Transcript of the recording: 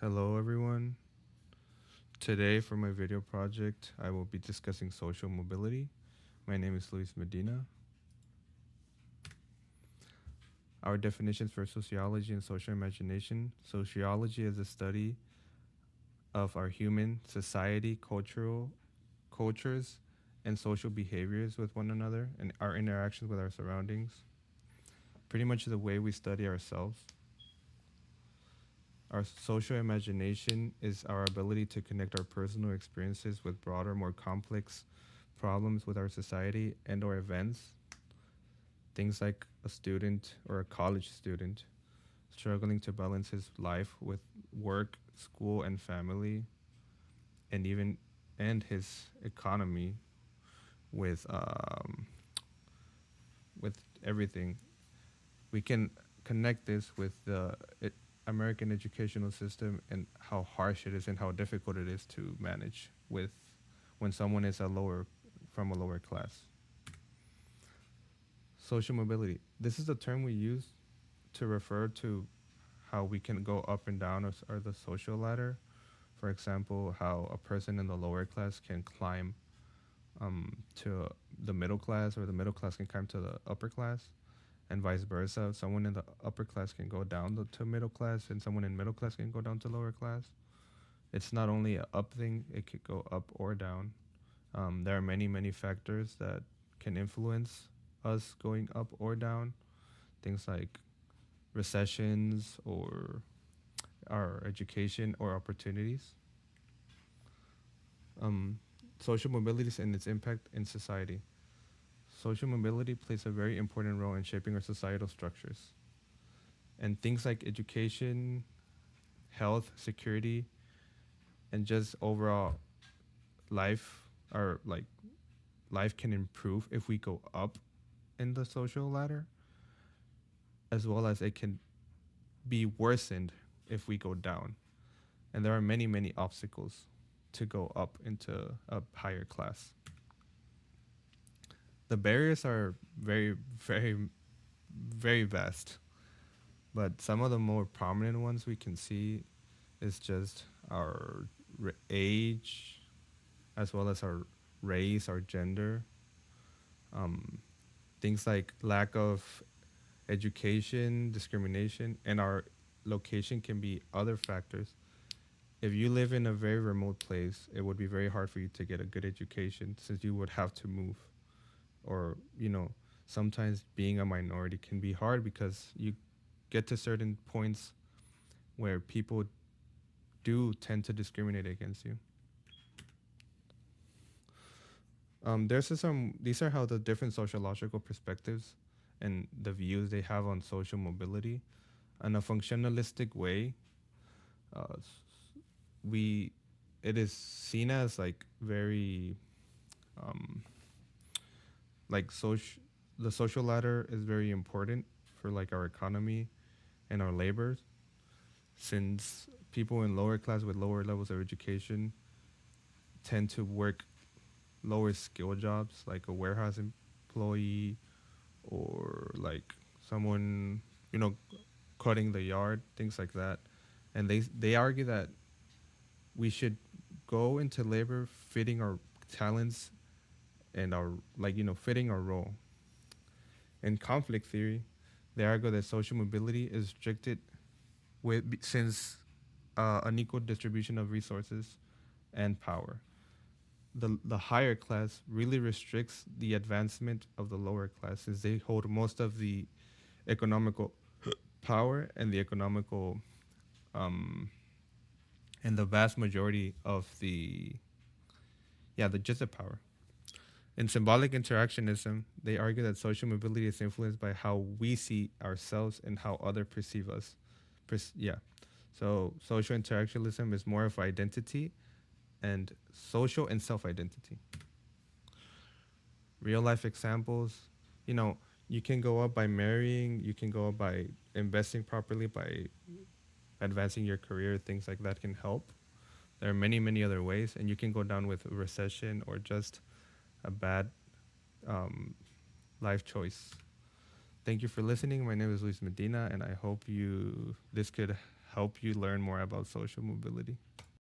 Hello, everyone. Today, for my video project, I will be discussing social mobility. My name is Luis Medina. Our definitions for sociology and social imagination. Sociology is a study of our human society, cultures, and social behaviors with one another and our interactions with our surroundings. Pretty much the way we study ourselves. Our social imagination is our ability to connect our personal experiences with broader, more complex problems with our society and or events. Things like a student or a college student struggling to balance his life with work, school, and family, and even and his economy with with everything. We can connect this with the American educational system and how harsh it is and how difficult it is to manage with when someone is a lower from a lower class. Social mobility. This is the term we use to refer to how we can go up and down or the social ladder. For example, how a person in the lower class can climb to the middle class, or the middle class can climb to the upper class, and vice versa. Someone in the upper class can go down to middle class, and someone in middle class can go down to lower class. It's not only a up thing; it could go up or down. There are many factors that can influence us going up or down. Things like recessions or our education or opportunities. Um, Social mobility and its impact in society. Social mobility plays a very important role in shaping our societal structures. And things like education, health, security, and just overall life are like life can improve if we go up in the social ladder, as well as it can be worsened if we go down. And there are many obstacles to go up into a higher class. The barriers are very vast, but some of the more prominent ones we can see is just our age, as well as our race, our gender. Um, Things like lack of education, discrimination, and our location can be other factors. If you live in a very remote place, it would be very hard for you to get a good education since you would have to move. Or, sometimes being a minority can be hard because you get to certain points where people do tend to discriminate against you. These are how the different sociological perspectives and the views they have on social mobility. In a functionalistic way, uh, we it is seen as like very um, like social the social ladder is very important for like our economy and our labor, since people in lower class with lower levels of education tend to work lower skill jobs like a warehouse employee, or like someone, you know cutting the yard, things like that. And they argue that we should go into labor fitting our talents and our, like, fitting our role. In conflict theory, they argue that social mobility is restricted since unequal distribution of resources and power. The higher class really restricts the advancement of the lower class, since they hold most of the economical power and the economical um, and the vast majority of the just the power. In symbolic interactionism, they argue that social mobility is influenced by how we see ourselves and how others perceive us. Yeah. So social interactionism is more of identity and social and self-identity. Real life examples, you know, you can go up by marrying, you can go up by investing properly, by advancing your career, things like that can help. There are many other ways, and you can go down with a recession or just a bad um, life choice. Thank you for listening. My name is Luis Medina, and I hope you this could help you learn more about social mobility?